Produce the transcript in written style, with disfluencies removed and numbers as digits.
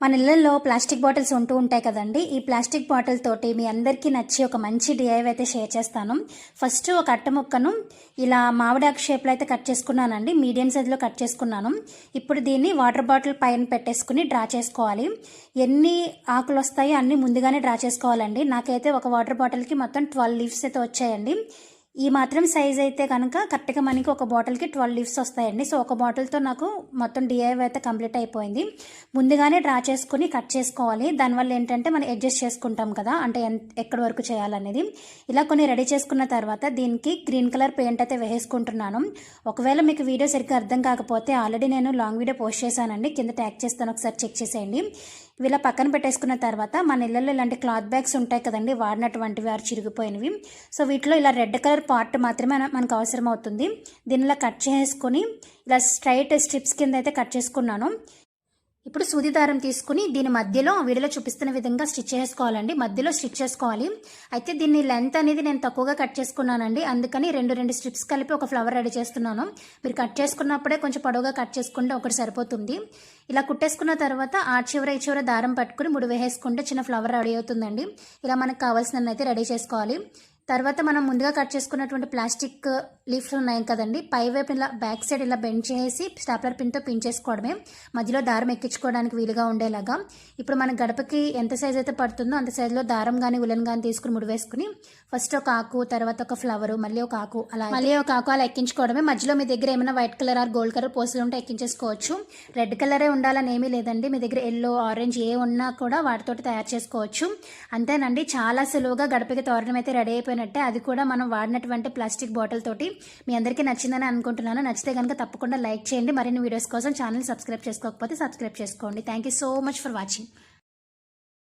మన ఇళ్లలో plastic bottles ఉంటూ ఉంటాయి కదండి. ఈ ప్లాస్టిక్ బాటిల్ తోటి మీ అందరికీ నచ్చి ఒక మంచి డిఐవై అయితే షేర్ చేస్తాను. ఫస్ట్ ఒక అట్ట ముక్కను ఇలా మామిడాకు షేప్లో అయితే కట్ చేసుకున్నానండి. మీడియం సైజులో కట్ చేసుకున్నాను. ఇప్పుడు దీన్ని వాటర్ బాటిల్ పైన పెట్టేసుకుని డ్రా చేసుకోవాలి. ఎన్ని ఆకులు వస్తాయో అన్ని ముందుగానే డ్రా చేసుకోవాలండి. నాకైతే ఒక వాటర్ బాటిల్కి మొత్తం 12 లీవ్స్ అయితే వచ్చాయండి. ఈ మాత్రం సైజ్ అయితే కనుక కరెక్ట్గా మనకి ఒక బాటిల్కి 12 లీవ్స్ వస్తాయండి. సో ఒక బాటిల్తో నాకు మొత్తం డిఐవై అయితే కంప్లీట్ అయిపోయింది. ముందుగానే డ్రా చేసుకుని కట్ చేసుకోవాలి. దానివల్ల ఏంటంటే మనం అడ్జస్ట్ చేసుకుంటాం కదా, అంటే ఎక్కడి వరకు చేయాలనేది. ఇలా కొన్ని రెడీ చేసుకున్న తర్వాత దీనికి గ్రీన్ కలర్ పెయింట్ అయితే వేసుకుంటున్నాను. ఒకవేళ మీకు వీడియో సరిగ్గా అర్థం కాకపోతే ఆల్రెడీ నేను లాంగ్ వీడియో పోస్ట్ చేశానండి, కింద ట్యాగ్ చేస్తాను, ఒకసారి చెక్ చేసేయండి. ఇలా పక్కన పెట్టేసుకున్న తర్వాత మన ఇళ్ళల్లో ఇలాంటి క్లాత్ బ్యాగ్స్ ఉంటాయి కదండి, వాడినటువంటివి ఆరు చిరిగిపోయినవి. సో వీటిలో ఇలా రెడ్ కలర్ పార్ట్ మాత్రమే మనకు అవసరం అవుతుంది. దీన్ని ఇలా కట్ చేసుకొని ఇలా స్ట్రైట్ స్ట్రిప్స్ కింద అయితే కట్ చేసుకున్నాను. ఇప్పుడు సూది దారం తీసుకుని దీని మధ్యలో వీడియోలో చూపిస్తున్న విధంగా స్టిచ్ చేసుకోవాలండి. మధ్యలో స్టిచ్ చేసుకోవాలి. అయితే దీన్ని లెంత్ అనేది నేను తక్కువగా కట్ చేసుకున్నానండి, అందుకని రెండు స్ట్రిప్స్ కలిపి ఒక ఫ్లవర్ రెడీ చేస్తున్నాను. మీరు కట్ చేసుకున్నప్పుడే కొంచెం పొడవుగా కట్ చేసుకుంటే ఒకటి సరిపోతుంది. ఇలా కుట్టేసుకున్న తర్వాత ఆ చివర ఈ చివర దారం పట్టుకుని ముడి వేసుకుంటే చిన్న ఫ్లవర్ రెడీ అవుతుందండి. ఇలా మనకు కావాల్సినవి అయితే రెడీ చేసుకోవాలి. తర్వాత మనం ముందుగా కట్ చేసుకున్నటువంటి ప్లాస్టిక్ లీఫ్స్ ఉన్నాయి కదండి, పైవైపు ఇలా బ్యాక్ సైడ్ ఇలా బెండ్ చేసి స్టాప్లర్ పిన్తో పిన్ చేసుకోవడమే, మధ్యలో దారం ఎక్కించుకోవడానికి వీలుగా ఉండేలాగా. ఇప్పుడు మన గడపకి ఎంత సైజ్ అయితే పడుతుందో అంత సైజులో దారం కానీ ఉలెన్ కానీ తీసుకుని ముడి వేసుకుని ఫస్ట్ ఒక ఆకు, తర్వాత ఒక ఫ్లవర్, మళ్ళీ ఒక ఆకు, అలా ఎక్కించుకోవడమే. మధ్యలో మీ దగ్గర ఏమైనా white colour or gold colour పోస్టులు ఉంటే ఎక్కించేసుకోవచ్చు. రెడ్ కలరే ఉండాలని ఏమీ లేదండి, మీ దగ్గర ఎల్లో, ఆరెంజ్ ఏ ఉన్నా కూడా వాటితోటి తయారు చేసుకోవచ్చు. అంతేనండి, చాలా సులువుగా గడపకి తోరణం అయితే రెడీ అయిపోయినట్టే. అది కూడా మనం వాడినటువంటి ప్లాస్టిక్ బాటిల్ తోటి. మీ అందరికీ నచ్చిందని అనుకుంటున్నాను. నచ్చితే కనుక తప్పకుండా లైక్ చేయండి. మరిన్ని వీడియోస్ కోసం ఛానల్ సబ్స్క్రైబ్ చేసుకోకపోతే సబ్స్క్రైబ్ చేసుకోండి. Thank you so much for watching.